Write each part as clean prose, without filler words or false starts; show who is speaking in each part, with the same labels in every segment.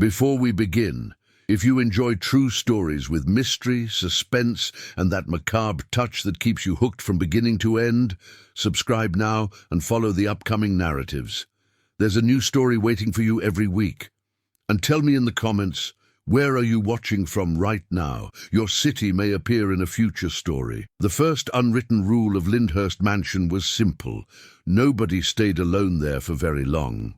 Speaker 1: Before we begin, if you enjoy true stories with mystery, suspense, and that macabre touch that keeps you hooked from beginning to end, subscribe now and follow the upcoming narratives. There's a new story waiting for you every week. And tell me in the comments, where are you watching from right now? Your city may appear in a future story. The first unwritten rule of Lyndhurst Mansion was simple. Nobody stayed alone there for very long.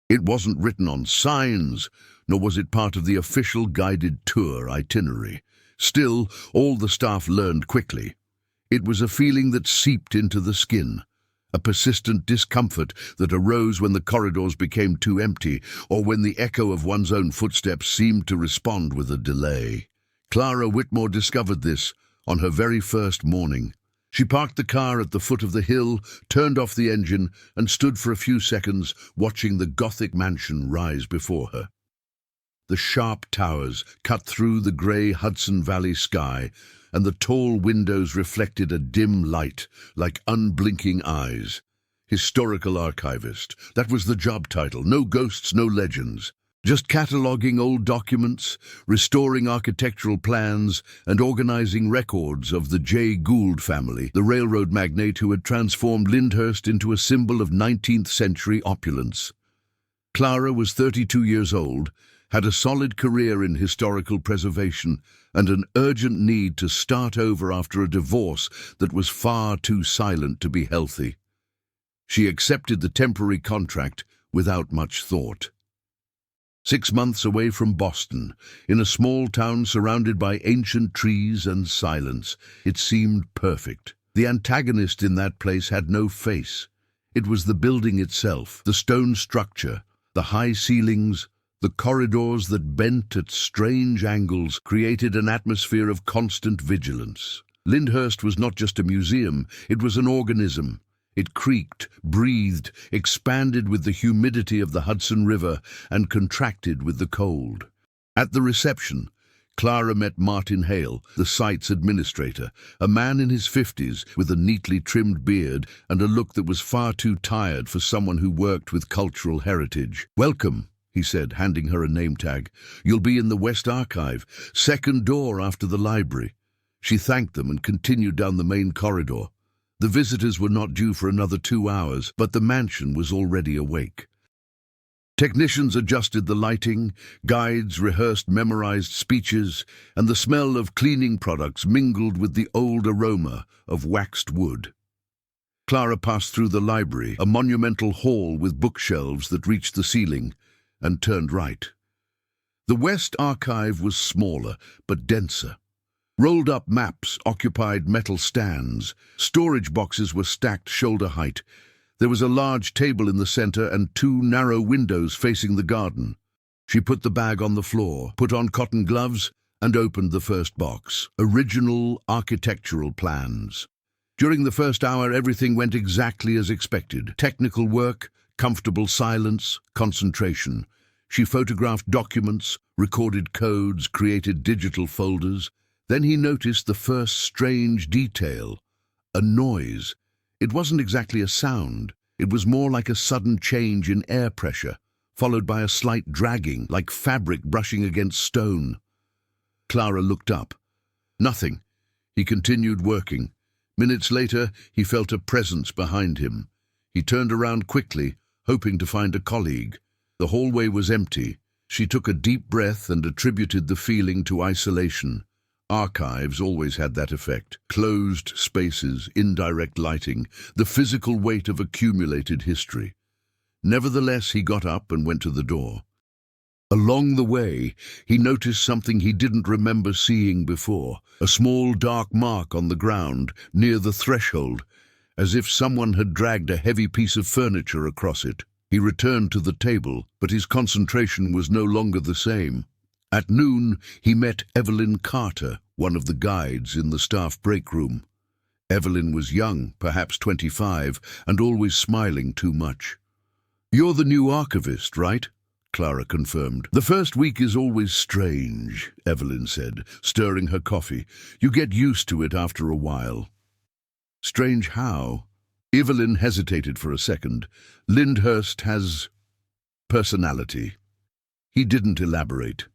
Speaker 1: It wasn't written on signs, nor was it part of the official guided tour itinerary. Still, all the staff learned quickly. It was a feeling that seeped into the skin, a persistent discomfort that arose when the corridors became too empty, or when the echo of one's own footsteps seemed to respond with a delay. Clara Whitmore discovered this on her very first morning. She parked the car at the foot of the hill, turned off the engine, and stood for a few seconds watching the Gothic mansion rise before her. The sharp towers cut through the grey Hudson Valley sky, and the tall windows reflected a dim light like unblinking eyes. Historical archivist, that was the job title. No ghosts, no legends. Just cataloguing old documents, restoring architectural plans, and organizing records of the J. Gould family, the railroad magnate who had transformed Lyndhurst into a symbol of 19th-century opulence. Clara was 32 years old, had a solid career in historical preservation, and an urgent need to start over after a divorce that was far too silent to be healthy. She accepted the temporary contract without much thought. 6 months away from Boston, in a small town surrounded by ancient trees and silence, it seemed perfect. The antagonist in that place had no face. It was the building itself, the stone structure, the high ceilings, the corridors that bent at strange angles created an atmosphere of constant vigilance. Lyndhurst was not just a museum, it was an organism. It creaked, breathed, expanded with the humidity of the Hudson River, and contracted with the cold. At the reception, Clara met Martin Hale, the site's administrator, a man in his 50s with a neatly trimmed beard and a look that was far too tired for someone who worked with cultural heritage. "Welcome," he said, handing her a name tag. "You'll be in the West Archive, second door after the library." She thanked them and continued down the main corridor. The visitors were not due for another 2 hours, but the mansion was already awake. Technicians adjusted the lighting, guides rehearsed memorized speeches, and the smell of cleaning products mingled with the old aroma of waxed wood. Clara passed through the library, a monumental hall with bookshelves that reached the ceiling, and turned right. The West Archive was smaller, but denser. Rolled-up maps occupied metal stands. Storage boxes were stacked shoulder height. There was a large table in the center and 2 narrow windows facing the garden. She put the bag on the floor, put on cotton gloves, and opened the first box. Original architectural plans. During the first hour, everything went exactly as expected. Technical work, comfortable silence, concentration. She photographed documents, recorded codes, created digital folders. Then he noticed the first strange detail, a noise. It wasn't exactly a sound. It was more like a sudden change in air pressure, followed by a slight dragging, like fabric brushing against stone. Clara looked up. Nothing. He continued working. Minutes later, he felt a presence behind him. He turned around quickly, hoping to find a colleague. The hallway was empty. She took a deep breath and attributed the feeling to isolation. Archives always had that effect. Closed spaces, indirect lighting, the physical weight of accumulated history. Nevertheless, he got up and went to the door. Along the way, he noticed something he didn't remember seeing before, a small dark mark on the ground near the threshold, as if someone had dragged a heavy piece of furniture across it. He returned to the table, but his concentration was no longer the same. At noon, he met Evelyn Carter, one of the guides in the staff break room. Evelyn was young, perhaps 25, and always smiling too much. "You're the new archivist, right?" Clara confirmed. "The first week is always strange," Evelyn said, stirring her coffee. "You get used to it after a while." "Strange how?" Evelyn hesitated for a second. "Lyndhurst has personality." He didn't elaborate.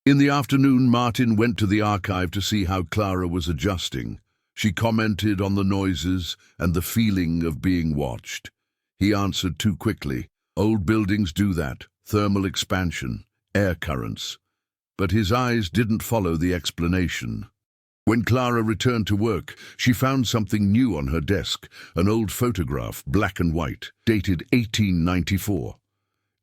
Speaker 1: In the afternoon, Martin went to the archive to see how Clara was adjusting. She commented on the noises and the feeling of being watched. He answered too quickly. Old buildings do that. Thermal expansion, air currents. But his eyes didn't follow the explanation. When Clara returned to work, she found something new on her desk, an old photograph, black and white, dated 1894.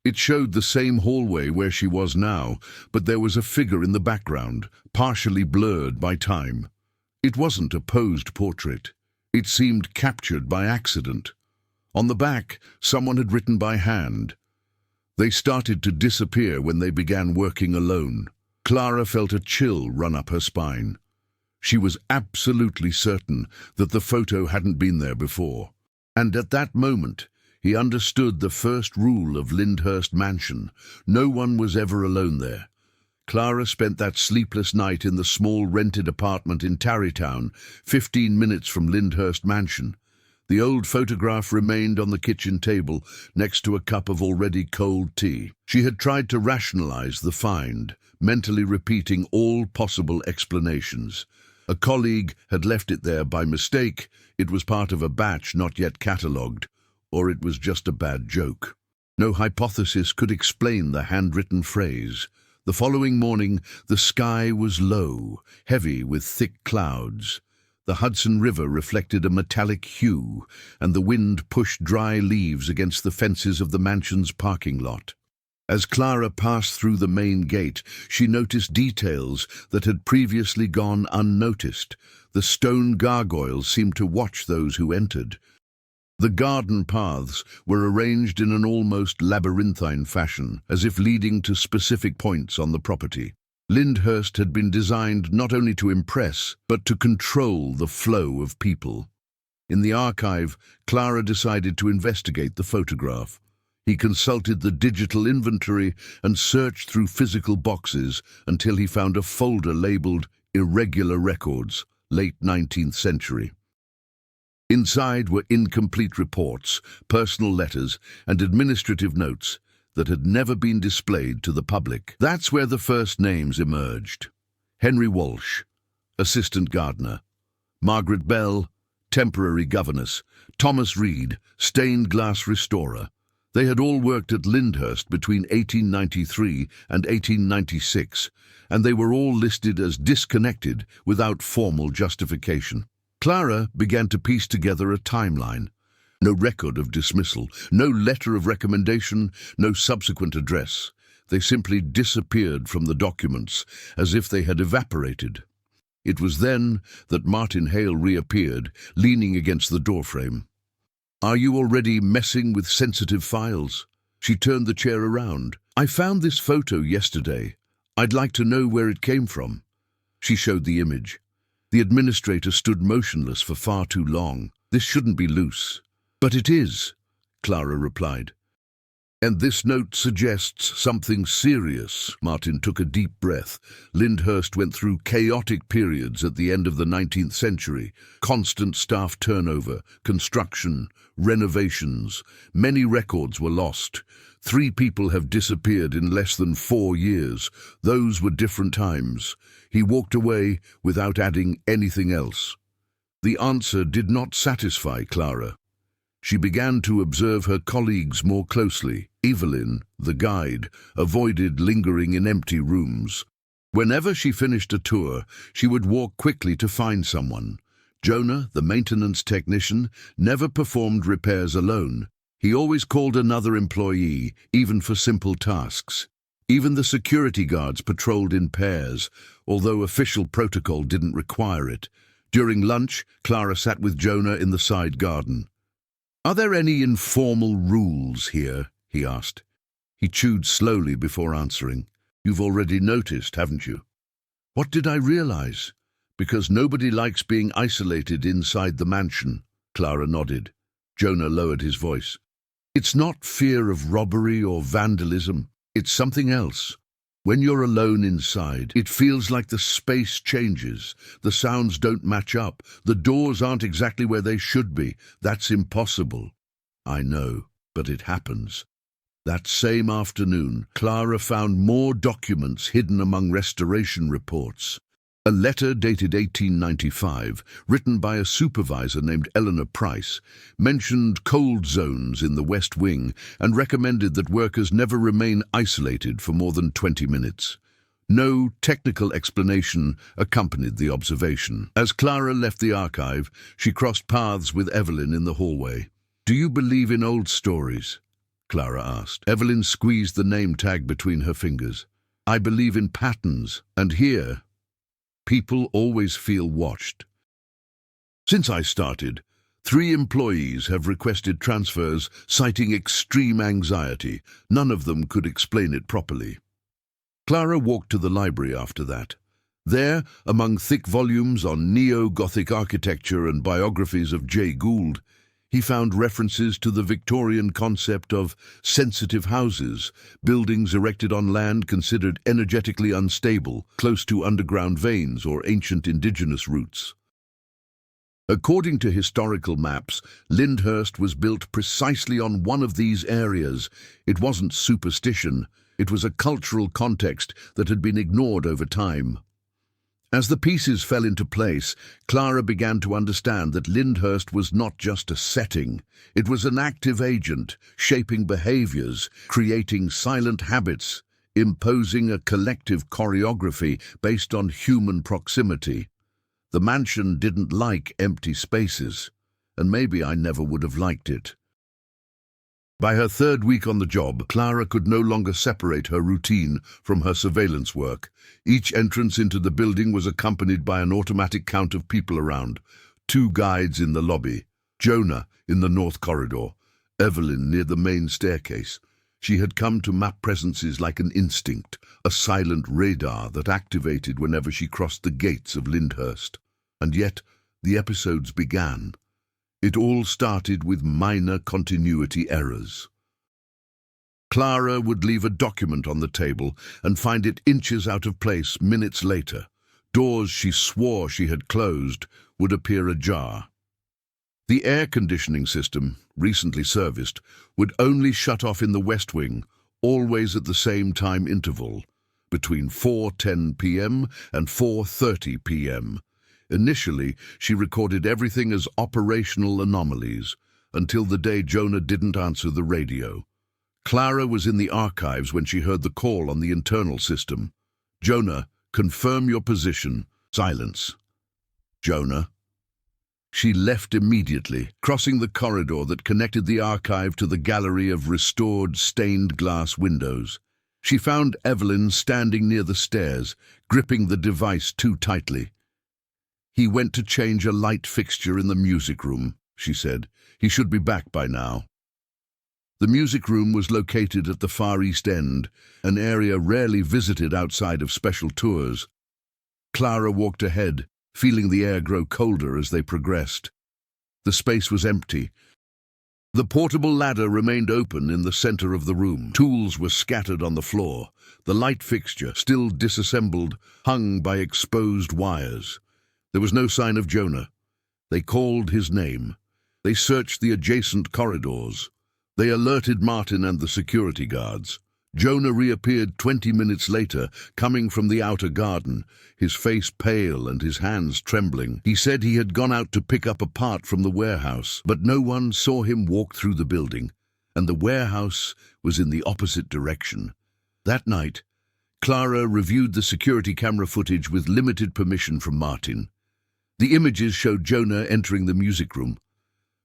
Speaker 1: It showed the same hallway where she was now, but there was a figure in the background, partially blurred by time. It wasn't a posed portrait. It seemed captured by accident. On the back, someone had written by hand. They started to disappear when they began working alone. Clara felt a chill run up her spine. She was absolutely certain that the photo hadn't been there before. And at that moment, he understood the first rule of Lyndhurst Mansion. No one was ever alone there. Clara spent that sleepless night in the small rented apartment in Tarrytown, 15 minutes from Lyndhurst Mansion. The old photograph remained on the kitchen table next to a cup of already cold tea. She had tried to rationalize the find, mentally repeating all possible explanations. A colleague had left it there by mistake, it was part of a batch not yet catalogued, or it was just a bad joke. No hypothesis could explain the handwritten phrase. The following morning, the sky was low, heavy with thick clouds. The Hudson River reflected a metallic hue, and the wind pushed dry leaves against the fences of the mansion's parking lot. As Clara passed through the main gate, she noticed details that had previously gone unnoticed. The stone gargoyles seemed to watch those who entered. The garden paths were arranged in an almost labyrinthine fashion, as if leading to specific points on the property. Lyndhurst had been designed not only to impress, but to control the flow of people. In the archive, Clara decided to investigate the photograph. He consulted the digital inventory and searched through physical boxes until he found a folder labeled Irregular Records, late 19th century. Inside were incomplete reports, personal letters, and administrative notes that had never been displayed to the public. That's where the first names emerged. Henry Walsh, assistant gardener. Margaret Bell, temporary governess. Thomas Reed, stained glass restorer. They had all worked at Lyndhurst between 1893 and 1896, and they were all listed as disconnected without formal justification. Clara began to piece together a timeline. No record of dismissal, no letter of recommendation, no subsequent address. They simply disappeared from the documents as if they had evaporated. It was then that Martin Hale reappeared, leaning against the doorframe. "Are you already messing with sensitive files?" She turned the chair around. "I found this photo yesterday. I'd like to know where it came from." She showed the image. The administrator stood motionless for far too long. "This shouldn't be loose." "But it is," Clara replied. "And this note suggests something serious." Martin took a deep breath. Lyndhurst went through chaotic periods at the end of the 19th century. Constant staff turnover, construction, renovations. Many records were lost. 3 people have disappeared in less than 4 years. Those were different times. He walked away without adding anything else. The answer did not satisfy Clara. She began to observe her colleagues more closely. Evelyn, the guide, avoided lingering in empty rooms. Whenever she finished a tour, she would walk quickly to find someone. Jonah, the maintenance technician, never performed repairs alone. He always called another employee, even for simple tasks. Even the security guards patrolled in pairs, although official protocol didn't require it. During lunch, Clara sat with Jonah in the side garden. "Are there any informal rules here?" he asked. He chewed slowly before answering. "You've already noticed, haven't you?" "What did I realize?" "Because nobody likes being isolated inside the mansion." Clara nodded. Jonah lowered his voice. "It's not fear of robbery or vandalism. It's something else. When you're alone inside, it feels like the space changes. The sounds don't match up. The doors aren't exactly where they should be. That's impossible." "I know, but it happens." That same afternoon, Clara found more documents hidden among restoration reports. A letter dated 1895, written by a supervisor named Eleanor Price, mentioned cold zones in the West Wing and recommended that workers never remain isolated for more than 20 minutes. No technical explanation accompanied the observation. As Clara left the archive, she crossed paths with Evelyn in the hallway. "Do you believe in old stories?" Clara asked. Evelyn squeezed the name tag between her fingers. "I believe in patterns, and here, people always feel watched. Since I started, 3 employees have requested transfers, citing extreme anxiety. None of them could explain it properly." Clara walked to the library after that. There, among thick volumes on neo-Gothic architecture and biographies of Jay Gould, he found references to the Victorian concept of sensitive houses, buildings erected on land considered energetically unstable, close to underground veins or ancient indigenous routes. According to historical maps, Lyndhurst was built precisely on one of these areas. It wasn't superstition, it was a cultural context that had been ignored over time. As the pieces fell into place, Clara began to understand that Lyndhurst was not just a setting. It was an active agent, shaping behaviors, creating silent habits, imposing a collective choreography based on human proximity. The mansion didn't like empty spaces, and maybe I never would have liked it. By her 3rd week on the job, Clara could no longer separate her routine from her surveillance work. Each entrance into the building was accompanied by an automatic count of people around. 2 guides in the lobby, Jonah in the north corridor, Evelyn near the main staircase. She had come to map presences like an instinct, a silent radar that activated whenever she crossed the gates of Lyndhurst. And yet, the episodes began. It all started with minor continuity errors. Clara would leave a document on the table and find it inches out of place minutes later. Doors she swore she had closed would appear ajar. The air conditioning system, recently serviced, would only shut off in the West Wing, always at the same time interval, between 4:10 p.m. and 4:30 p.m. Initially, she recorded everything as operational anomalies, until the day Jonah didn't answer the radio. Clara was in the archives when she heard the call on the internal system. "Jonah, confirm your position." Silence. "Jonah?" She left immediately, crossing the corridor that connected the archive to the gallery of restored stained glass windows. She found Evelyn standing near the stairs, gripping the device too tightly. "He went to change a light fixture in the music room," she said. "He should be back by now." The music room was located at the far east end, an area rarely visited outside of special tours. Clara walked ahead, feeling the air grow colder as they progressed. The space was empty. The portable ladder remained open in the center of the room. Tools were scattered on the floor. The light fixture, still disassembled, hung by exposed wires. There was no sign of Jonah. They called his name. They searched the adjacent corridors. They alerted Martin and the security guards. Jonah reappeared 20 minutes later, coming from the outer garden, his face pale and his hands trembling. He said he had gone out to pick up a part from the warehouse, but no one saw him walk through the building, and the warehouse was in the opposite direction. That night, Clara reviewed the security camera footage with limited permission from Martin. The images showed Jonah entering the music room.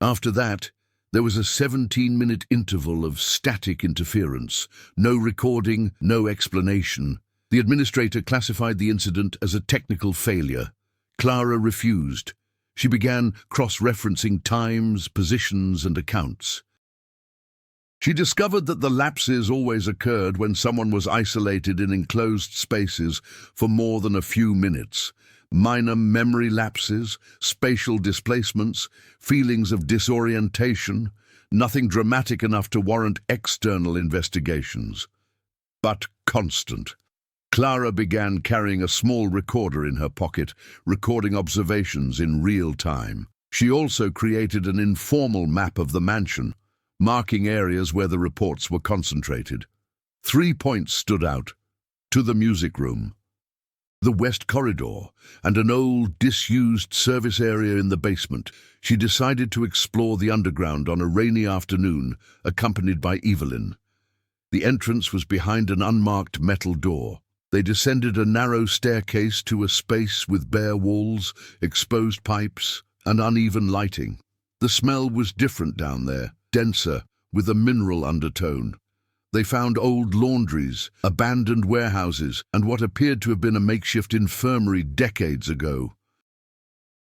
Speaker 1: After that, there was a 17-minute interval of static interference. No recording, no explanation. The administrator classified the incident as a technical failure. Clara refused. She began cross-referencing times, positions, and accounts. She discovered that the lapses always occurred when someone was isolated in enclosed spaces for more than a few minutes. Minor memory lapses, spatial displacements, feelings of disorientation, nothing dramatic enough to warrant external investigations. But constant. Clara began carrying a small recorder in her pocket, recording observations in real time. She also created an informal map of the mansion, marking areas where the reports were concentrated. 3 points stood out: to the music room, the West Corridor, and an old, disused service area in the basement. She decided to explore the underground on a rainy afternoon, accompanied by Evelyn. The entrance was behind an unmarked metal door. They descended a narrow staircase to a space with bare walls, exposed pipes, and uneven lighting. The smell was different down there, denser, with a mineral undertone. They found old laundries, abandoned warehouses, and what appeared to have been a makeshift infirmary decades ago.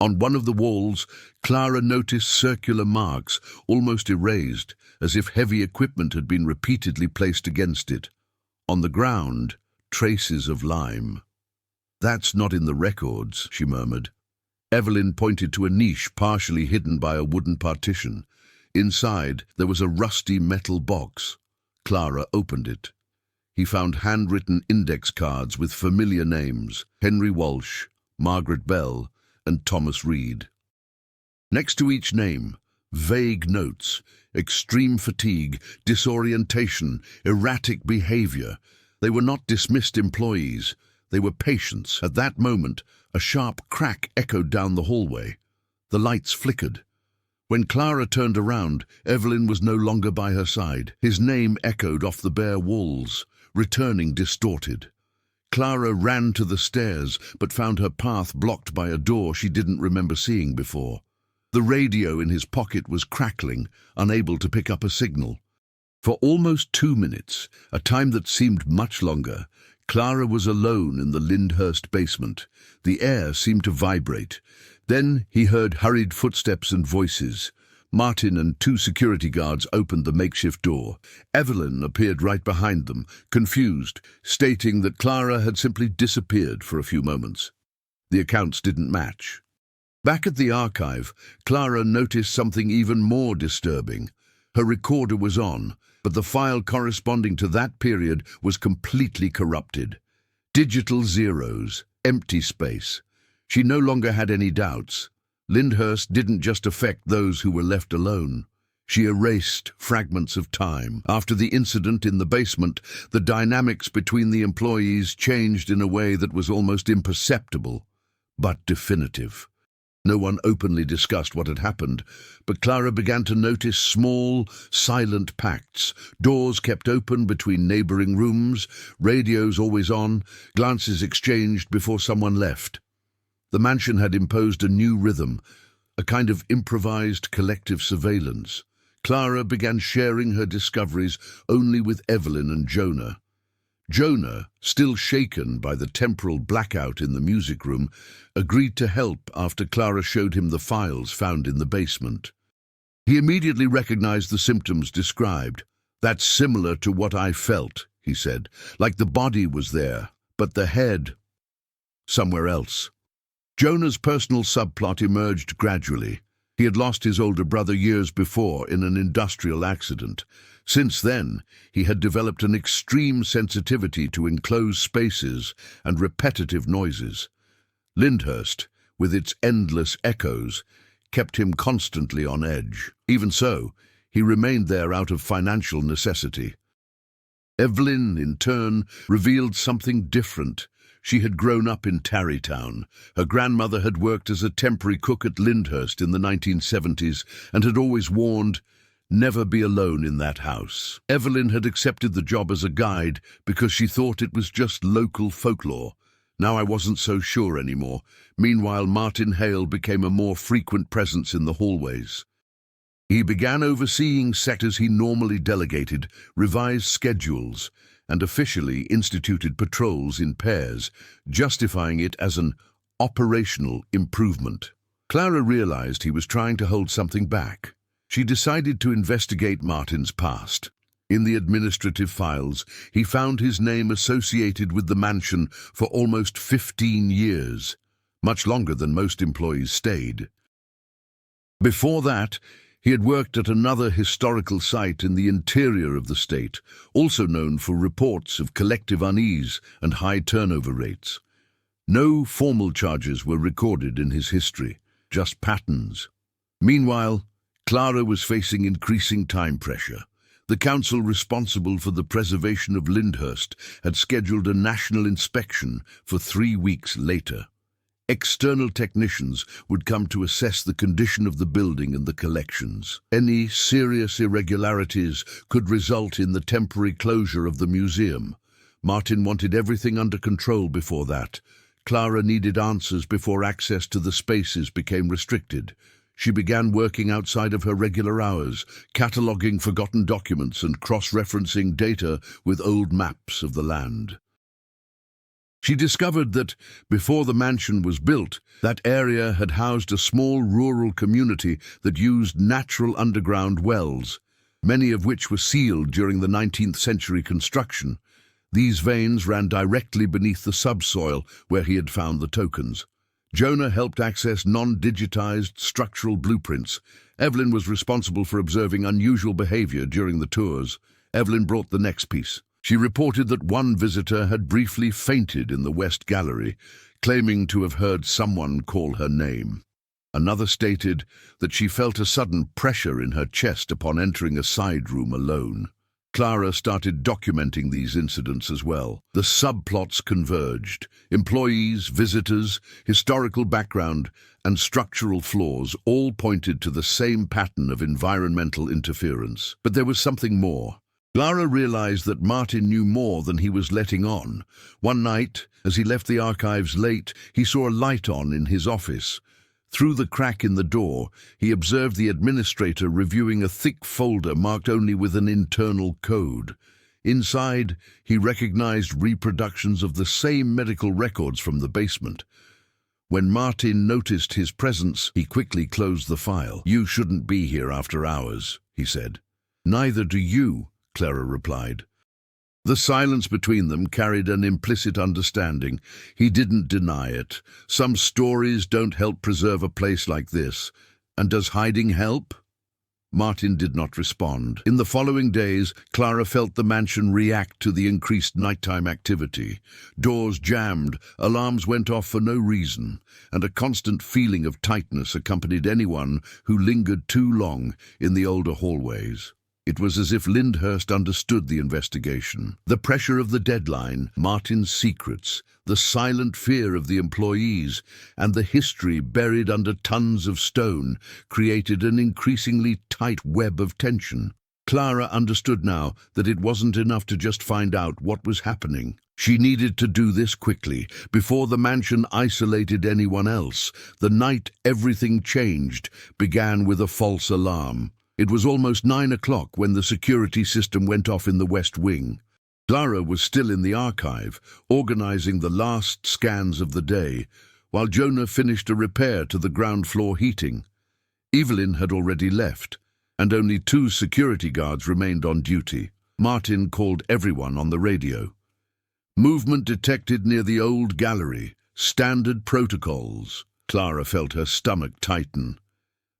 Speaker 1: On one of the walls, Clara noticed circular marks, almost erased, as if heavy equipment had been repeatedly placed against it. On the ground, traces of lime. "That's not in the records," she murmured. Evelyn pointed to a niche partially hidden by a wooden partition. Inside, there was a rusty metal box. Clara opened it. He found handwritten index cards with familiar names: Henry Walsh, Margaret Bell, and Thomas Reed. Next to each name, vague notes: extreme fatigue, disorientation, erratic behavior. They were not dismissed employees. They were patients. At that moment, a sharp crack echoed down the hallway. The lights flickered. When Clara turned around, Evelyn was no longer by her side. His name echoed off the bare walls, returning distorted. Clara ran to the stairs, but found her path blocked by a door she didn't remember seeing before. The radio in his pocket was crackling, unable to pick up a signal. For almost 2 minutes, a time that seemed much longer, Clara was alone in the Lyndhurst basement. The air seemed to vibrate. Then he heard hurried footsteps and voices. Martin and 2 security guards opened the makeshift door. Evelyn appeared right behind them, confused, stating that Clara had simply disappeared for a few moments. The accounts didn't match. Back at the archive, Clara noticed something even more disturbing. Her recorder was on, but the file corresponding to that period was completely corrupted. Digital zeros, empty space. She no longer had any doubts. Lyndhurst didn't just affect those who were left alone. She erased fragments of time. After the incident in the basement, the dynamics between the employees changed in a way that was almost imperceptible, but definitive. No one openly discussed what had happened, but Clara began to notice small, silent pacts, doors kept open between neighboring rooms, radios always on, glances exchanged before someone left. The mansion had imposed a new rhythm, a kind of improvised collective surveillance. Clara began sharing her discoveries only with Evelyn and Jonah. Jonah, still shaken by the temporal blackout in the music room, agreed to help after Clara showed him the files found in the basement. He immediately recognized the symptoms described. "That's similar to what I felt," he said, "like the body was there, but the head somewhere else." Jonah's personal subplot emerged gradually. He had lost his older brother years before in an industrial accident. Since then, he had developed an extreme sensitivity to enclosed spaces and repetitive noises. Lyndhurst, with its endless echoes, kept him constantly on edge. Even so, he remained there out of financial necessity. Evelyn, in turn, revealed something different. She had grown up in Tarrytown. Her grandmother had worked as a temporary cook at Lyndhurst in the 1970s and had always warned, "Never be alone in that house." Evelyn had accepted the job as a guide because she thought it was just local folklore. Now I wasn't so sure anymore. Meanwhile, Martin Hale became a more frequent presence in the hallways. He began overseeing sectors he normally delegated, revised schedules, and officially instituted patrols in pairs, justifying it as an operational improvement. Clara realized he was trying to hold something back. She decided to investigate Martin's past. In the administrative files, he found his name associated with the mansion for almost 15 years, much longer than most employees stayed. Before that, he had worked at another historical site in the interior of the state, also known for reports of collective unease and high turnover rates. No formal charges were recorded in his history, just patterns. Meanwhile, Clara was facing increasing time pressure. The council responsible for the preservation of Lyndhurst had scheduled a national inspection for 3 weeks later. External technicians would come to assess the condition of the building and the collections. Any serious irregularities could result in the temporary closure of the museum. Martin wanted everything under control before that. Clara needed answers before access to the spaces became restricted. She began working outside of her regular hours, cataloguing forgotten documents and cross-referencing data with old maps of the land. She discovered that, before the mansion was built, that area had housed a small rural community that used natural underground wells, many of which were sealed during the 19th century construction. These veins ran directly beneath the subsoil where he had found the tokens. Jonah helped access non-digitized structural blueprints. Evelyn was responsible for observing unusual behavior during the tours. Evelyn brought the next piece. She reported that one visitor had briefly fainted in the West Gallery, claiming to have heard someone call her name. Another stated that she felt a sudden pressure in her chest upon entering a side room alone. Clara started documenting these incidents as well. The subplots converged. Employees, visitors, historical background, and structural flaws all pointed to the same pattern of environmental interference. But there was something more. Clara realized that Martin knew more than he was letting on. One night, as he left the archives late, he saw a light on in his office. Through the crack in the door, he observed the administrator reviewing a thick folder marked only with an internal code. Inside, he recognized reproductions of the same medical records from the basement. When Martin noticed his presence, he quickly closed the file. "You shouldn't be here after hours," he said. "Neither do you," Clara replied. The silence between them carried an implicit understanding. He didn't deny it. Some stories don't help preserve a place like this. And does hiding help? Martin did not respond. In the following days, Clara felt the mansion react to the increased nighttime activity. Doors jammed, alarms went off for no reason, and a constant feeling of tightness accompanied anyone who lingered too long in the older hallways. It was as if Lyndhurst understood the investigation. The pressure of the deadline, Martin's secrets, the silent fear of the employees, and the history buried under tons of stone created an increasingly tight web of tension. Clara understood now that it wasn't enough to just find out what was happening. She needed to do this quickly, before the mansion isolated anyone else. The night everything changed began with a false alarm. It was almost 9 o'clock when the security system went off in the West Wing. Clara was still in the archive, organizing the last scans of the day, while Jonah finished a repair to the ground floor heating. Evelyn had already left, and only 2 security guards remained on duty. Martin called everyone on the radio. Movement detected near the old gallery. Standard protocols. Clara felt her stomach tighten.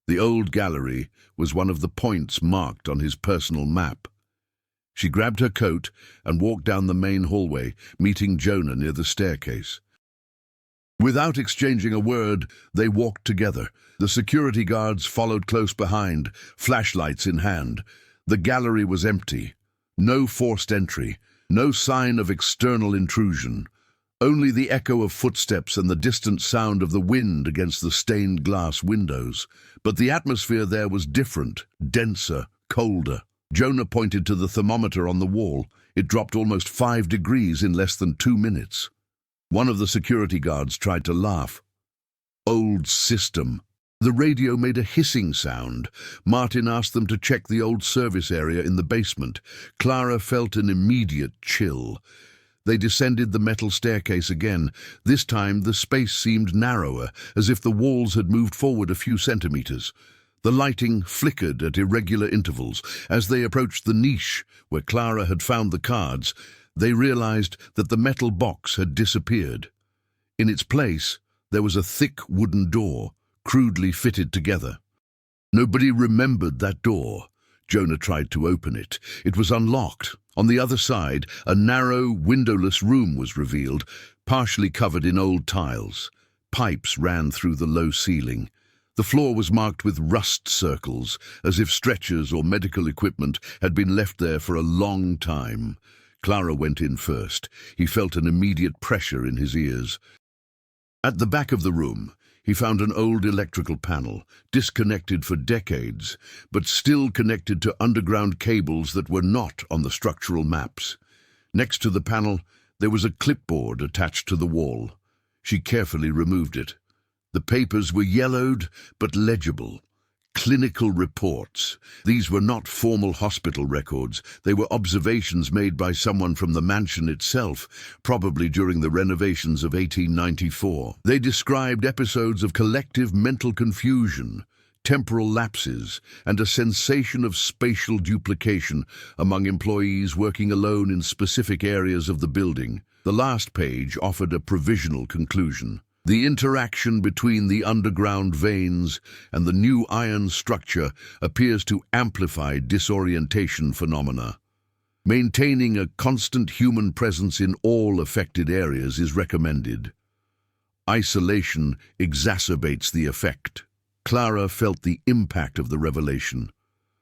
Speaker 1: The old gallery was one of the points marked on his personal map. She grabbed her coat and walked down the main hallway, meeting Jonah near the staircase. Without exchanging a word, they walked together. The security guards followed close behind, flashlights in hand. The gallery was empty. No forced entry, no sign of external intrusion. Only the echo of footsteps and the distant sound of the wind against the stained glass windows. But the atmosphere there was different, denser, colder. Jonah pointed to the thermometer on the wall. It dropped almost 5 degrees in less than 2 minutes. One of the security guards tried to laugh. Old system. The radio made a hissing sound. Martin asked them to check the old service area in the basement. Clara felt an immediate chill. They descended the metal staircase again. This time the space seemed narrower, as if the walls had moved forward a few centimeters. The lighting flickered at irregular intervals. As they approached the niche where Clara had found the cards, they realized that the metal box had disappeared. In its place, there was a thick wooden door, crudely fitted together. Nobody remembered that door. Jonah tried to open it. It was unlocked. On the other side, a narrow, windowless room was revealed, partially covered in old tiles. Pipes ran through the low ceiling. The floor was marked with rust circles, as if stretchers or medical equipment had been left there for a long time. Clara went in first. He felt an immediate pressure in his ears. At the back of the room, he found an old electrical panel, disconnected for decades, but still connected to underground cables that were not on the structural maps. Next to the panel, there was a clipboard attached to the wall. She carefully removed it. The papers were yellowed but legible. Clinical reports. These were not formal hospital records. They were observations made by someone from the mansion itself, probably during the renovations of 1894. They described episodes of collective mental confusion, temporal lapses, and a sensation of spatial duplication among employees working alone in specific areas of the building. The last page offered a provisional conclusion. The interaction between the underground veins and the new iron structure appears to amplify disorientation phenomena. Maintaining a constant human presence in all affected areas is recommended. Isolation exacerbates the effect. Clara felt the impact of the revelation.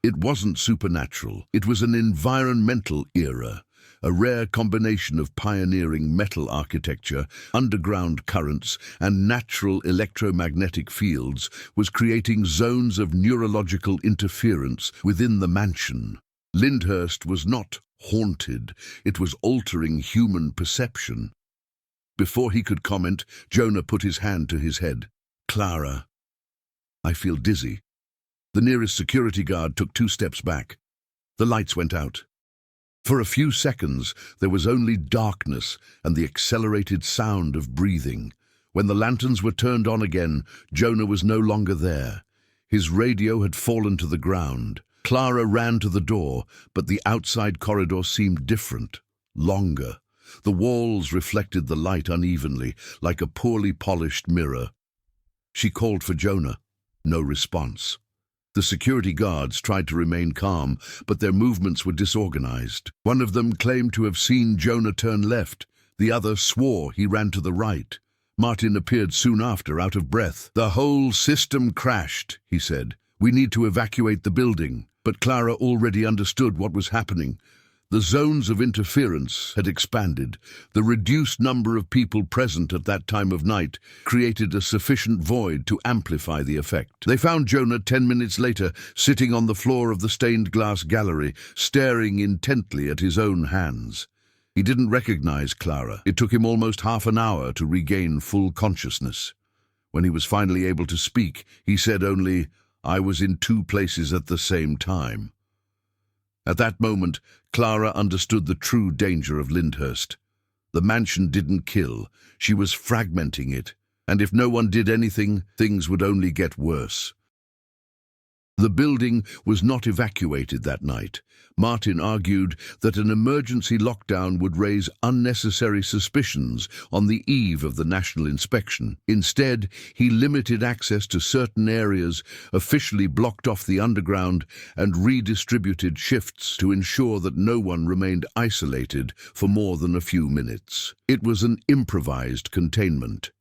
Speaker 1: It wasn't supernatural. It was an environmental era. A rare combination of pioneering metal architecture, underground currents, and natural electromagnetic fields was creating zones of neurological interference within the mansion. Lyndhurst was not haunted, it was altering human perception. Before he could comment, Jonah put his hand to his head. "Clara, I feel dizzy." The nearest security guard took 2 steps back. The lights went out. For a few seconds, there was only darkness and the accelerated sound of breathing. When the lanterns were turned on again, Jonah was no longer there. His radio had fallen to the ground. Clara ran to the door, but the outside corridor seemed different, longer. The walls reflected the light unevenly, like a poorly polished mirror. She called for Jonah. No response. The security guards tried to remain calm, but their movements were disorganized. One of them claimed to have seen Jonah turn left. The other swore he ran to the right. Martin appeared soon after, out of breath. "The whole system crashed," he said. "We need to evacuate the building." But Clara already understood what was happening. The zones of interference had expanded. The reduced number of people present at that time of night created a sufficient void to amplify the effect. They found Jonah 10 minutes later, sitting on the floor of the stained glass gallery, staring intently at his own hands. He didn't recognize Clara. It took him almost half an hour to regain full consciousness. When he was finally able to speak, he said only, "I was in 2 places at the same time." At that moment, Clara understood the true danger of Lyndhurst. The mansion didn't kill, she was fragmenting it, and if no one did anything, things would only get worse. The building was not evacuated that night. Martin argued that an emergency lockdown would raise unnecessary suspicions on the eve of the national inspection. Instead, he limited access to certain areas, officially blocked off the underground, and redistributed shifts to ensure that no one remained isolated for more than a few minutes. It was an improvised containment.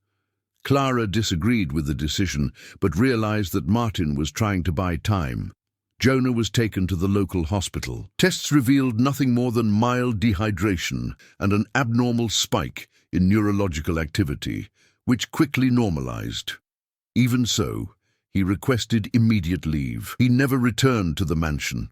Speaker 1: Clara disagreed with the decision, but realized that Martin was trying to buy time. Jonah was taken to the local hospital. Tests revealed nothing more than mild dehydration and an abnormal spike in neurological activity, which quickly normalized. Even so, he requested immediate leave. He never returned to the mansion.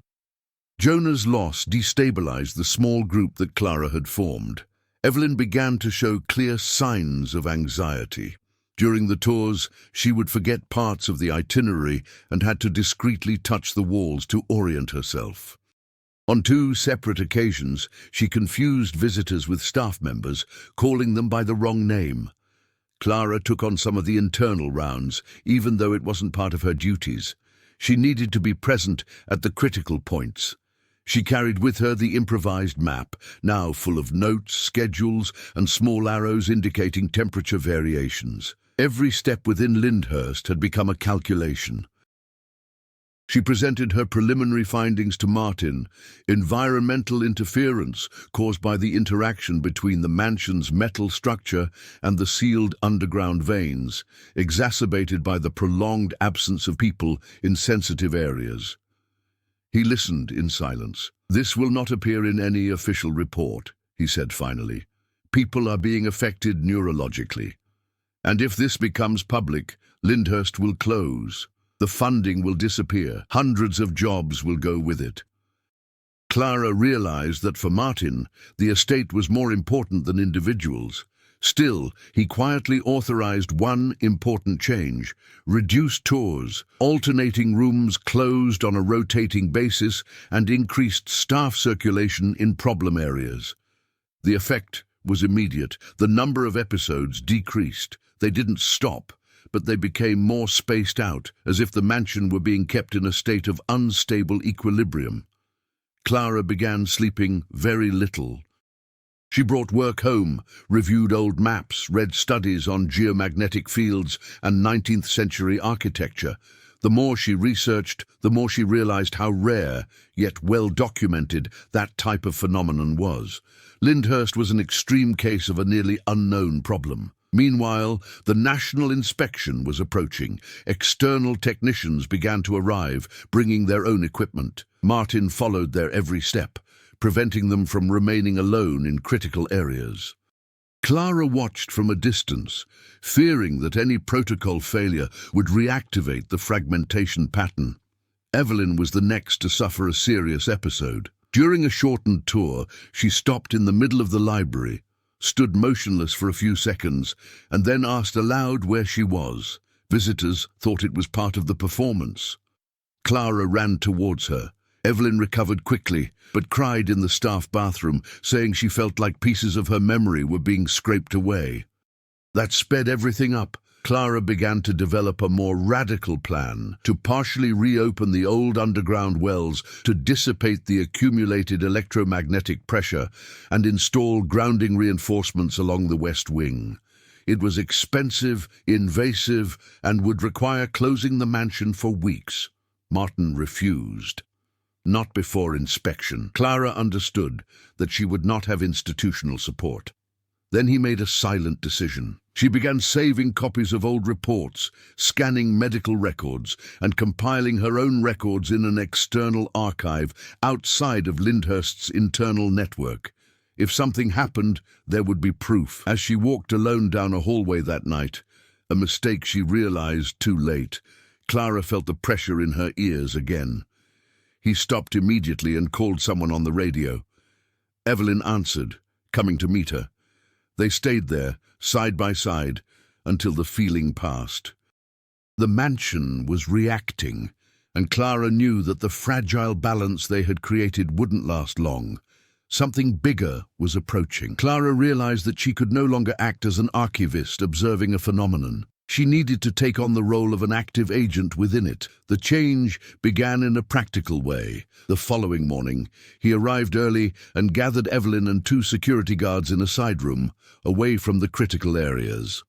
Speaker 1: Jonah's loss destabilized the small group that Clara had formed. Evelyn began to show clear signs of anxiety. During the tours, she would forget parts of the itinerary and had to discreetly touch the walls to orient herself. On 2 separate occasions, she confused visitors with staff members, calling them by the wrong name. Clara took on some of the internal rounds, even though it wasn't part of her duties. She needed to be present at the critical points. She carried with her the improvised map, now full of notes, schedules, and small arrows indicating temperature variations. Every step within Lyndhurst had become a calculation. She presented her preliminary findings to Martin: environmental interference caused by the interaction between the mansion's metal structure and the sealed underground veins, exacerbated by the prolonged absence of people in sensitive areas. He listened in silence. "This will not appear in any official report," he said finally. "People are being affected neurologically. And if this becomes public, Lyndhurst will close. The funding will disappear. Hundreds of jobs will go with it." Clara realized that for Martin, the estate was more important than individuals. Still, he quietly authorized one important change: reduced tours, alternating rooms closed on a rotating basis, and increased staff circulation in problem areas. The effect was immediate. The number of episodes decreased. They didn't stop, but they became more spaced out, as if the mansion were being kept in a state of unstable equilibrium. Clara began sleeping very little. She brought work home, reviewed old maps, read studies on geomagnetic fields and 19th century architecture. The more she researched, the more she realized how rare, yet well documented, that type of phenomenon was. Lyndhurst was an extreme case of a nearly unknown problem. Meanwhile, the national inspection was approaching. External technicians began to arrive, bringing their own equipment. Martin followed their every step, preventing them from remaining alone in critical areas. Clara watched from a distance, fearing that any protocol failure would reactivate the fragmentation pattern. Evelyn was the next to suffer a serious episode. During a shortened tour, she stopped in the middle of the library, stood motionless for a few seconds, and then asked aloud where she was. Visitors thought it was part of the performance. Clara ran towards her. Evelyn recovered quickly, but cried in the staff bathroom, saying she felt like pieces of her memory were being scraped away. That sped everything up. Clara began to develop a more radical plan to partially reopen the old underground wells, to dissipate the accumulated electromagnetic pressure, and install grounding reinforcements along the west wing. It was expensive, invasive, and would require closing the mansion for weeks. Martin refused. Not before inspection. Clara understood that she would not have institutional support. Then he made a silent decision. She began saving copies of old reports, scanning medical records, and compiling her own records in an external archive outside of Lyndhurst's internal network. If something happened, there would be proof. As she walked alone down a hallway that night, a mistake she realized too late, Clara felt the pressure in her ears again. He stopped immediately and called someone on the radio. Evelyn answered, coming to meet her. They stayed there, side by side, until the feeling passed. The mansion was reacting, and Clara knew that the fragile balance they had created wouldn't last long. Something bigger was approaching. Clara realized that she could no longer act as an archivist observing a phenomenon. She needed to take on the role of an active agent within it. The change began in a practical way. The following morning, he arrived early and gathered Evelyn and 2 security guards in a side room, away from the critical areas.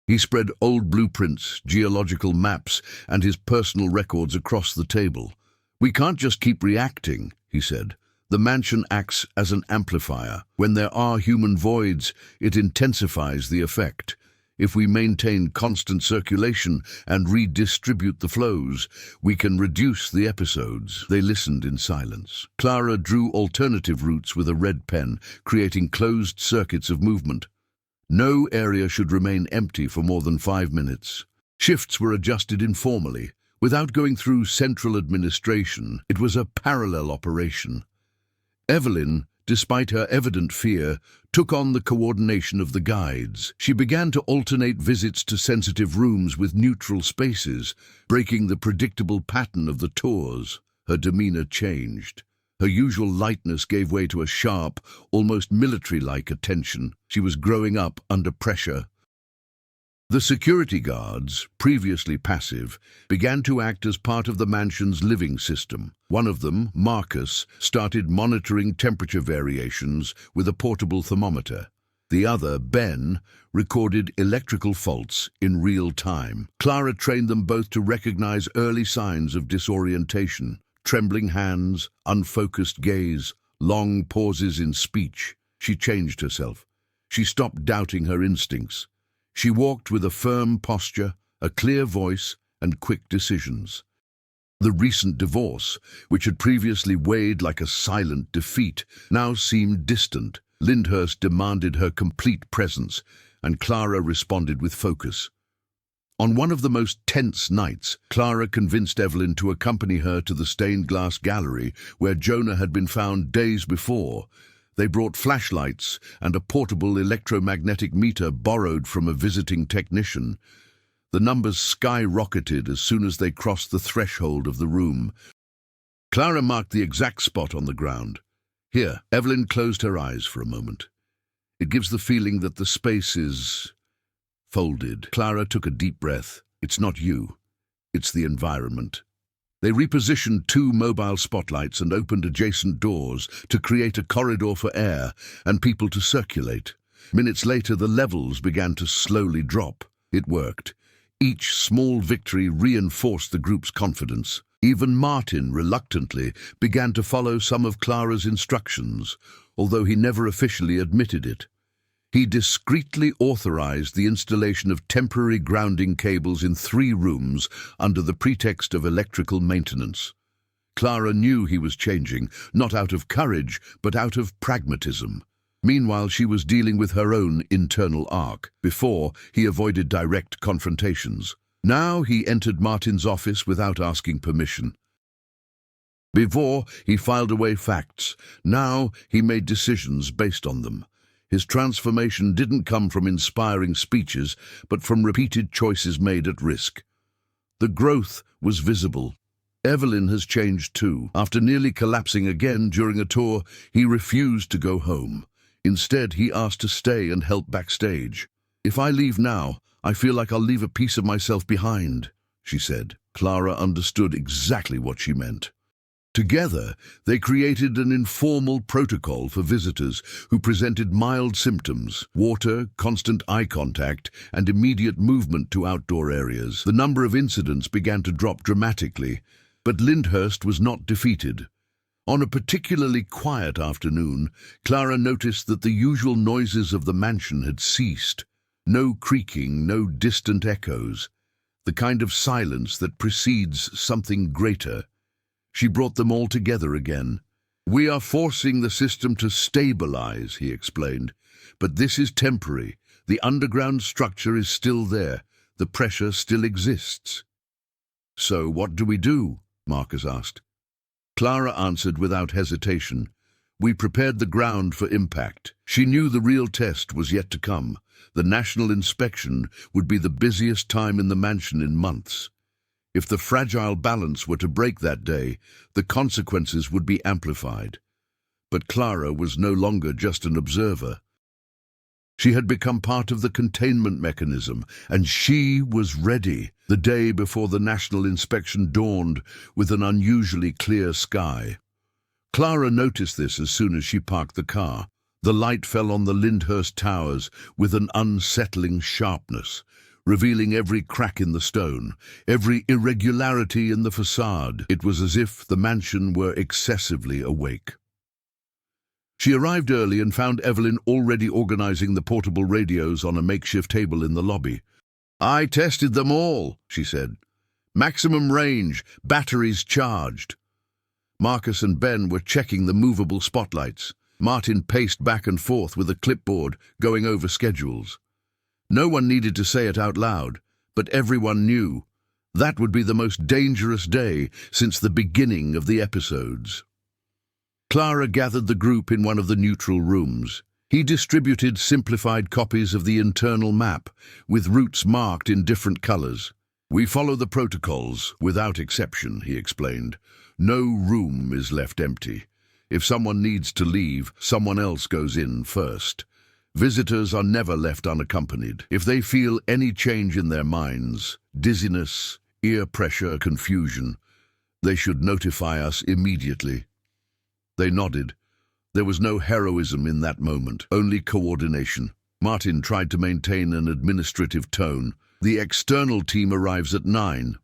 Speaker 1: He spread old blueprints, geological maps, and his personal records across the table. "We can't just keep reacting," he said. "The mansion acts as an amplifier. When there are human voids, it intensifies the effect. If we maintain constant circulation and redistribute the flows, we can reduce the episodes." They listened in silence. Clara drew alternative routes with a red pen, creating closed circuits of movement. No area should remain empty for more than 5 minutes. Shifts were adjusted informally, without going through central administration. It was a parallel operation. Evelyn, despite her evident fear, took on the coordination of the guides. She began to alternate visits to sensitive rooms with neutral spaces, breaking the predictable pattern of the tours. Her demeanor changed. Her usual lightness gave way to a sharp, almost military-like attention. She was growing up under pressure. The security guards, previously passive, began to act as part of the mansion's living system. One of them, Marcus, started monitoring temperature variations with a portable thermometer. The other, Ben, recorded electrical faults in real time. Clara trained them both to recognize early signs of disorientation: trembling hands, unfocused gaze, long pauses in speech. She changed herself. She stopped doubting her instincts. She walked with a firm posture, a clear voice, and quick decisions. The recent divorce, which had previously weighed like a silent defeat, now seemed distant. Lyndhurst demanded her complete presence, and Clara responded with focus. On one of the most tense nights, Clara convinced Evelyn to accompany her to the stained glass gallery where Jonah had been found days before. They brought flashlights and a portable electromagnetic meter borrowed from a visiting technician. The numbers skyrocketed as soon as they crossed the threshold of the room. Clara marked the exact spot on the ground. Here, Evelyn closed her eyes for a moment. It gives the feeling that the space is folded. Clara took a deep breath. It's not you. It's the environment. They repositioned 2 mobile spotlights and opened adjacent doors to create a corridor for air and people to circulate. Minutes later, the levels began to slowly drop. It worked. Each small victory reinforced the group's confidence. Even Martin, reluctantly, began to follow some of Clara's instructions, although he never officially admitted it. He discreetly authorized the installation of temporary grounding cables in 3 rooms under the pretext of electrical maintenance. Clara knew he was changing, not out of courage, but out of pragmatism. Meanwhile, she was dealing with her own internal arc. Before, he avoided direct confrontations. Now he entered Martin's office without asking permission. Before, he filed away facts. Now he made decisions based on them. His transformation didn't come from inspiring speeches, but from repeated choices made at risk. The growth was visible. Evelyn has changed too. After nearly collapsing again during a tour, he refused to go home. Instead, he asked to stay and help backstage. "If I leave now, I feel like I'll leave a piece of myself behind," she said. Clara understood exactly what she meant. Together, they created an informal protocol for visitors who presented mild symptoms: water, constant eye contact, and immediate movement to outdoor areas. The number of incidents began to drop dramatically, but Lyndhurst was not defeated. On a particularly quiet afternoon, Clara noticed that the usual noises of the mansion had ceased. No creaking, no distant echoes. The kind of silence that precedes something greater. She brought them all together again. "We are forcing the system to stabilize," he explained. "But this is temporary. The underground structure is still there. The pressure still exists." "So what do we do?" Marcus asked. Clara answered without hesitation. "We prepared the ground for impact." She knew the real test was yet to come. The national inspection would be the busiest time in the mansion in months. If the fragile balance were to break that day, the consequences would be amplified. But Clara was no longer just an observer. She had become part of the containment mechanism, and she was ready. The day before the national inspection dawned with an unusually clear sky. Clara noticed this as soon as she parked the car. The light fell on the Lyndhurst towers with an unsettling sharpness, revealing every crack in the stone, every irregularity in the facade. It was as if the mansion were excessively awake. She arrived early and found Evelyn already organizing the portable radios on a makeshift table in the lobby. "I tested them all," she said. "Maximum range, batteries charged." Marcus and Ben were checking the movable spotlights. Martin paced back and forth with a clipboard, going over schedules. No one needed to say it out loud, but everyone knew. That would be the most dangerous day since the beginning of the episodes. Clara gathered the group in one of the neutral rooms. He distributed simplified copies of the internal map, with routes marked in different colors. "We follow the protocols, without exception," he explained. "No room is left empty. If someone needs to leave, someone else goes in first. Visitors are never left unaccompanied. If they feel any change in their minds, dizziness, ear pressure, confusion, they should notify us immediately." They nodded. There was no heroism in that moment, only coordination. Martin tried to maintain an administrative tone. The external team arrives at 9.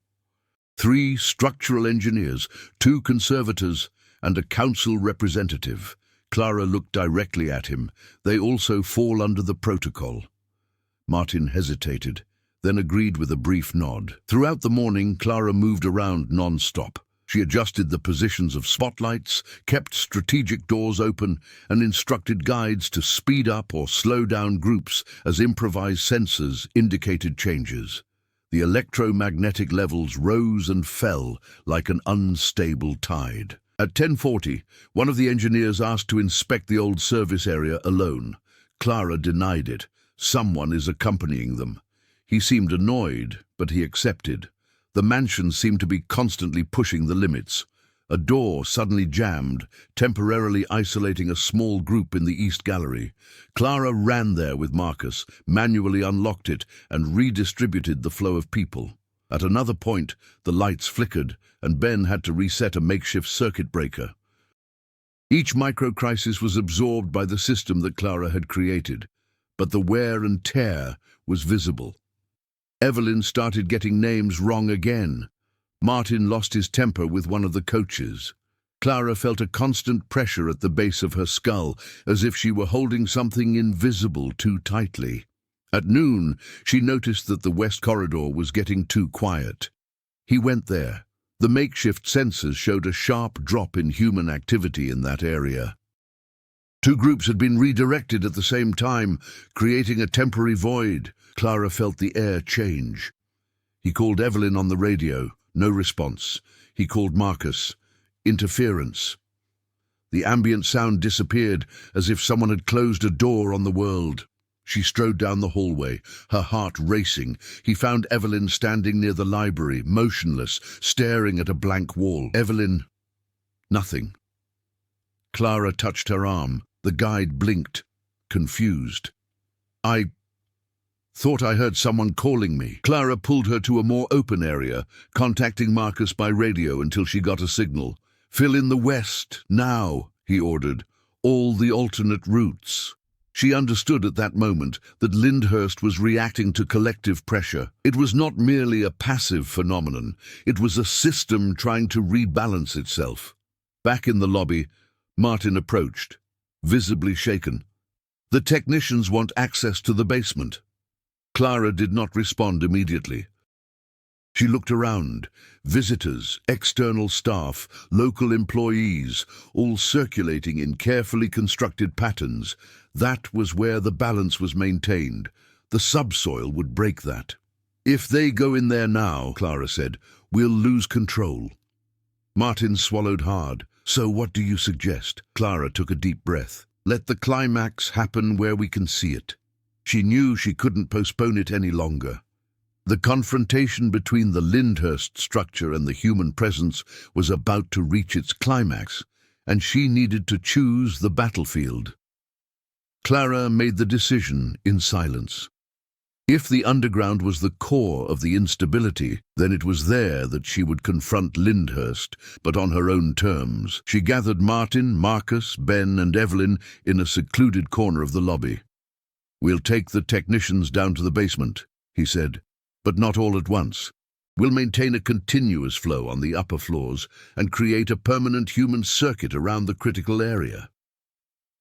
Speaker 1: 3 structural engineers, 2 conservators, and a council representative. Clara looked directly at him. They also fall under the protocol. Martin hesitated, then agreed with a brief nod. Throughout the morning, Clara moved around non-stop. She adjusted the positions of spotlights, kept strategic doors open, and instructed guides to speed up or slow down groups as improvised sensors indicated changes. The electromagnetic levels rose and fell like an unstable tide. At 10:40, one of the engineers asked to inspect the old service area alone. Clara denied it. Someone is accompanying them. He seemed annoyed, but he accepted. The mansion seemed to be constantly pushing the limits. A door suddenly jammed, temporarily isolating a small group in the East Gallery. Clara ran there with Marcus, manually unlocked it, and redistributed the flow of people. At another point, the lights flickered, and Ben had to reset a makeshift circuit breaker. Each micro-crisis was absorbed by the system that Clara had created, but the wear and tear was visible. Evelyn started getting names wrong again. Martin lost his temper with one of the coaches. Clara felt a constant pressure at the base of her skull, as if she were holding something invisible too tightly. At noon, she noticed that the west corridor was getting too quiet. He went there. The makeshift sensors showed a sharp drop in human activity in that area. 2 groups had been redirected at the same time, creating a temporary void. Clara felt the air change. He called Evelyn on the radio. No response. He called Marcus. Interference. The ambient sound disappeared, as if someone had closed a door on the world. She strode down the hallway, her heart racing. He found Evelyn standing near the library, motionless, staring at a blank wall. Evelyn... nothing. Clara touched her arm. The guide blinked, confused. I thought I heard someone calling me. Clara pulled her to a more open area, contacting Marcus by radio until she got a signal. Fill in the west, now, he ordered. All the alternate routes. She understood at that moment that Lyndhurst was reacting to collective pressure. It was not merely a passive phenomenon. It was a system trying to rebalance itself. Back in the lobby, Martin approached, visibly shaken. The technicians want access to the basement. Clara did not respond immediately. She looked around. Visitors, external staff, local employees, all circulating in carefully constructed patterns. That was where the balance was maintained. The subsoil would break that. If they go in there now, Clara said, we'll lose control. Martin swallowed hard. So what do you suggest? Clara took a deep breath. Let the climax happen where we can see it. She knew she couldn't postpone it any longer. The confrontation between the Lyndhurst structure and the human presence was about to reach its climax, and she needed to choose the battlefield. Clara made the decision in silence. If the underground was the core of the instability, then it was there that she would confront Lyndhurst, but on her own terms. She gathered Martin, Marcus, Ben, and Evelyn in a secluded corner of the lobby. We'll take the technicians down to the basement, he said, but not all at once. We'll maintain a continuous flow on the upper floors and create a permanent human circuit around the critical area.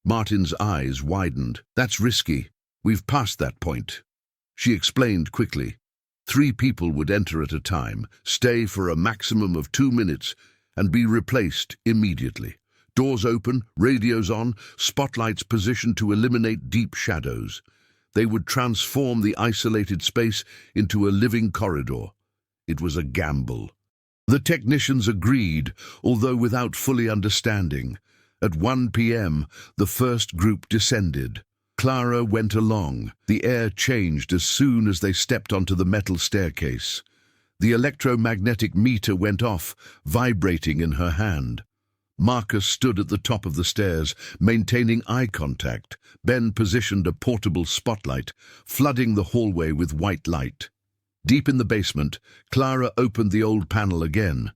Speaker 1: Martin's eyes widened. That's risky. We've passed that point. She explained quickly. 3 people would enter at a time, stay for a maximum of 2 minutes, and be replaced immediately. Doors open, radios on, spotlights positioned to eliminate deep shadows. They would transform the isolated space into a living corridor. It was a gamble. The technicians agreed, although without fully understanding. At 1 p.m., the first group descended. Clara went along. The air changed as soon as they stepped onto the metal staircase. The electromagnetic meter went off, vibrating in her hand. Marcus stood at the top of the stairs, maintaining eye contact. Ben positioned a portable spotlight, flooding the hallway with white light. Deep in the basement, Clara opened the old panel again.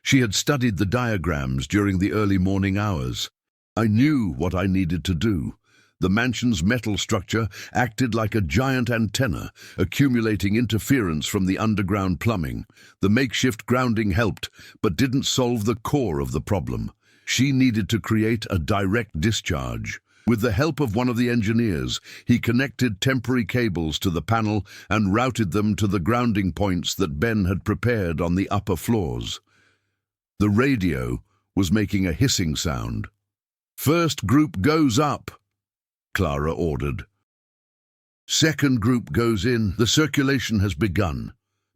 Speaker 1: She had studied the diagrams during the early morning hours. I knew what I needed to do. The mansion's metal structure acted like a giant antenna, accumulating interference from the underground plumbing. The makeshift grounding helped, but didn't solve the core of the problem. She needed to create a direct discharge. With the help of one of the engineers, he connected temporary cables to the panel and routed them to the grounding points that Ben had prepared on the upper floors. The radio was making a hissing sound. "First group goes up," Clara ordered. "Second group goes in. The circulation has begun.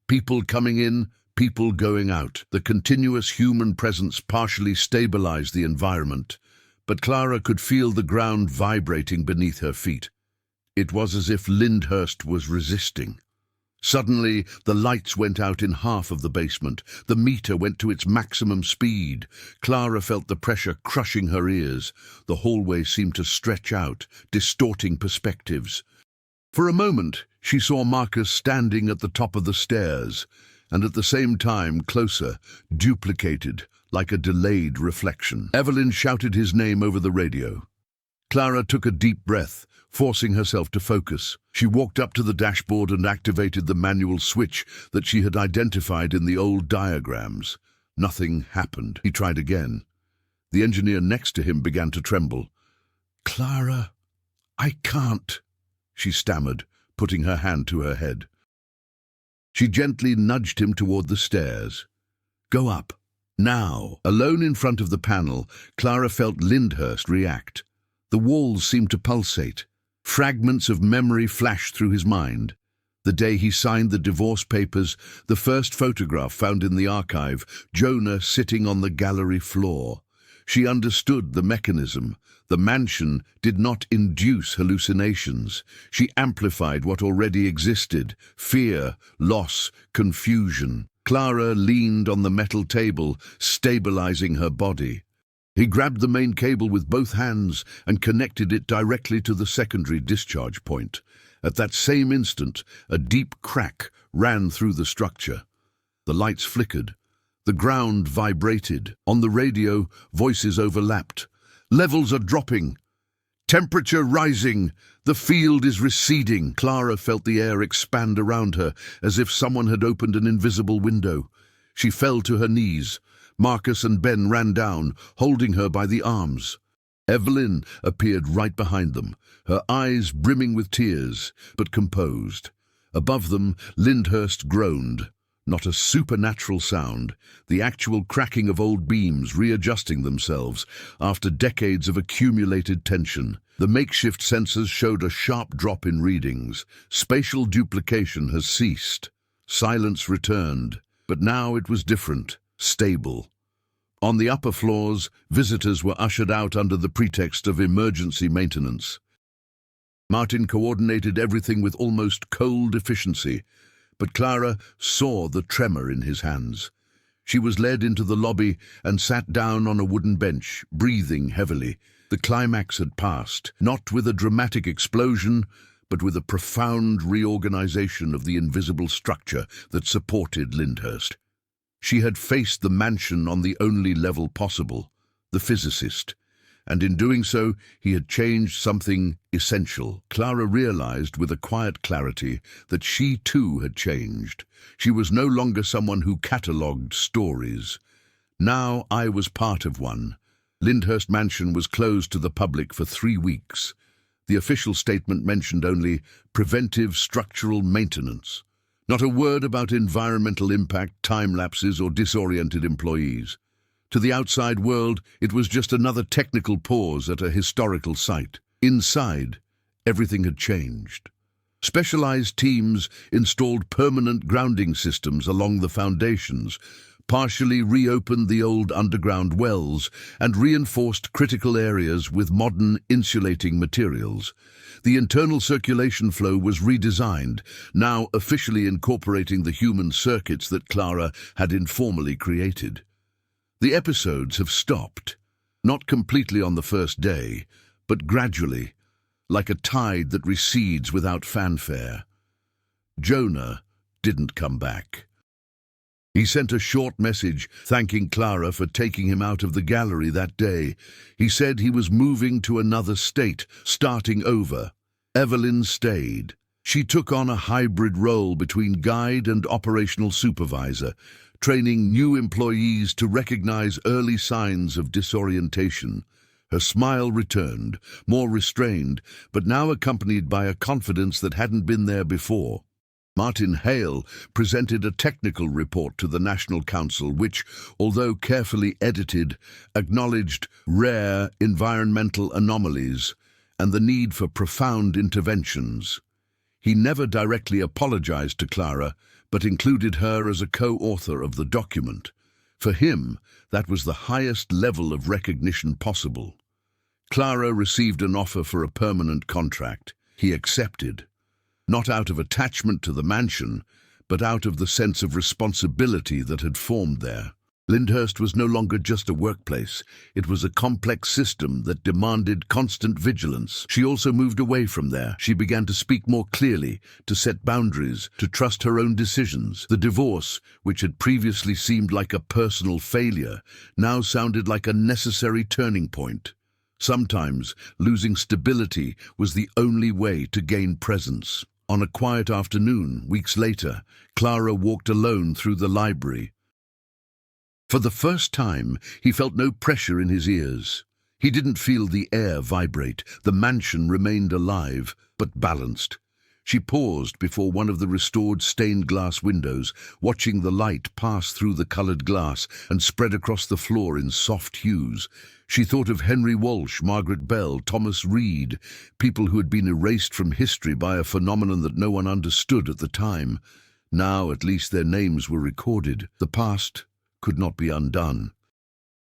Speaker 1: People coming in, people going out." The continuous human presence partially stabilized the environment, but Clara could feel the ground vibrating beneath her feet. It was as if Lyndhurst was resisting. Suddenly, the lights went out in half of the basement. The meter went to its maximum speed. Clara felt the pressure crushing her ears. The hallway seemed to stretch out, distorting perspectives. For a moment, she saw Marcus standing at the top of the stairs, and at the same time closer, duplicated, like a delayed reflection. Evelyn shouted his name over the radio. Clara took a deep breath, forcing herself to focus. She walked up to the dashboard and activated the manual switch that she had identified in the old diagrams. Nothing happened. He tried again. The engineer next to him began to tremble. "Clara, I can't," she stammered, putting her hand to her head. She gently nudged him toward the stairs. "Go up, now." Alone in front of the panel, Clara felt Lyndhurst react. The walls seemed to pulsate. Fragments of memory flashed through his mind. The day he signed the divorce papers, the first photograph found in the archive, Jonah sitting on the gallery floor. She understood the mechanism. The mansion did not induce hallucinations. She amplified what already existed: fear, loss, confusion. Clara leaned on the metal table, stabilizing her body. He grabbed the main cable with both hands and connected it directly to the secondary discharge point. At that same instant, a deep crack ran through the structure. The lights flickered. The ground vibrated. On the radio, voices overlapped. "Levels are dropping. Temperature rising. The field is receding." Clara felt the air expand around her, as if someone had opened an invisible window. She fell to her knees. Marcus and Ben ran down, holding her by the arms. Evelyn appeared right behind them, her eyes brimming with tears, but composed. Above them, Lyndhurst groaned. Not a supernatural sound, the actual cracking of old beams readjusting themselves after decades of accumulated tension. The makeshift sensors showed a sharp drop in readings. Spatial duplication has ceased. Silence returned, but now it was different. Stable. On the upper floors, visitors were ushered out under the pretext of emergency maintenance. Martin coordinated everything with almost cold efficiency, but Clara saw the tremor in his hands. She was led into the lobby and sat down on a wooden bench, breathing heavily. The climax had passed, not with a dramatic explosion, but with a profound reorganization of the invisible structure that supported Lyndhurst. She had faced the mansion on the only level possible, the physicist, and in doing so, he had changed something essential. Clara realized with a quiet clarity that she too had changed. She was no longer someone who catalogued stories. Now I was part of one. Lyndhurst Mansion was closed to the public for 3 weeks. The official statement mentioned only preventive structural maintenance. Not a word about environmental impact, time lapses, or disoriented employees. To the outside world, it was just another technical pause at a historical site. Inside, everything had changed. Specialized teams installed permanent grounding systems along the foundations, partially reopened the old underground wells, and reinforced critical areas with modern insulating materials. The internal circulation flow was redesigned, now officially incorporating the human circuits that Clara had informally created. The episodes have stopped, not completely on the first day, but gradually, like a tide that recedes without fanfare. Jonah didn't come back. He sent a short message thanking Clara for taking him out of the gallery that day. He said he was moving to another state, starting over. Evelyn stayed. She took on a hybrid role between guide and operational supervisor, training new employees to recognize early signs of disorientation. Her smile returned, more restrained, but now accompanied by a confidence that hadn't been there before. Martin Hale presented a technical report to the National Council which, although carefully edited, acknowledged rare environmental anomalies and the need for profound interventions. He never directly apologized to Clara, but included her as a co-author of the document. For him, that was the highest level of recognition possible. Clara received an offer for a permanent contract. He accepted. Not out of attachment to the mansion, but out of the sense of responsibility that had formed there. Lyndhurst was no longer just a workplace. It was a complex system that demanded constant vigilance. She also moved away from there. She began to speak more clearly, to set boundaries, to trust her own decisions. The divorce, which had previously seemed like a personal failure, now sounded like a necessary turning point. Sometimes, losing stability was the only way to gain presence. On a quiet afternoon, weeks later, Clara walked alone through the library. For the first time, he felt no pressure in his ears. He didn't feel the air vibrate. The mansion remained alive, but balanced. She paused before one of the restored stained glass windows, watching the light pass through the colored glass and spread across the floor in soft hues. She thought of Henry Walsh, Margaret Bell, Thomas Reed, people who had been erased from history by a phenomenon that no one understood at the time. Now, at least, their names were recorded. The past could not be undone.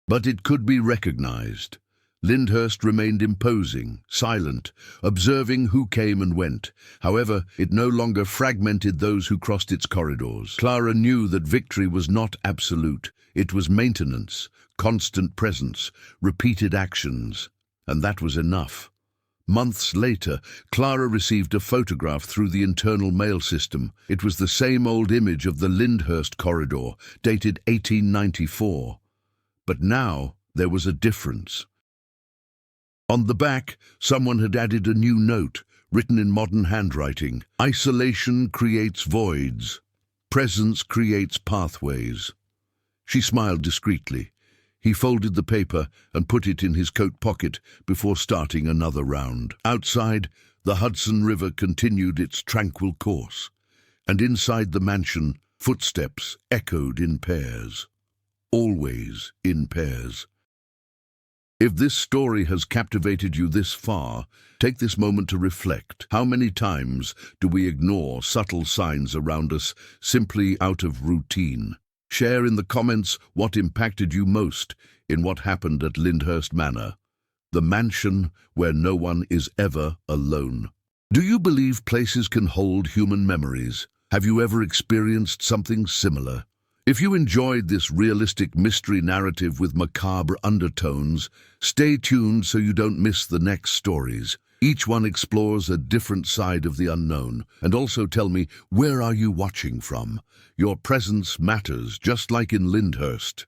Speaker 1: But it could be recognized. Lyndhurst remained imposing, silent, observing who came and went. However, it no longer fragmented those who crossed its corridors. Clara knew that victory was not absolute. It was maintenance, constant presence, repeated actions, and that was enough. Months later, Clara received a photograph through the internal mail system. It was the same old image of the Lyndhurst corridor, dated 1894. But now there was a difference. On the back, someone had added a new note, written in modern handwriting. Isolation creates voids. Presence creates pathways. She smiled discreetly. He folded the paper and put it in his coat pocket before starting another round. Outside, the Hudson River continued its tranquil course, and inside the mansion, footsteps echoed in pairs. Always in pairs. If this story has captivated you this far, take this moment to reflect. How many times do we ignore subtle signs around us simply out of routine? Share in the comments what impacted you most in what happened at Lyndhurst Manor, the mansion where no one is ever alone. Do you believe places can hold human memories? Have you ever experienced something similar? If you enjoyed this realistic mystery narrative with macabre undertones, stay tuned so you don't miss the next stories. Each one explores a different side of the unknown. And also tell me, where are you watching from? Your presence matters, just like in Lyndhurst.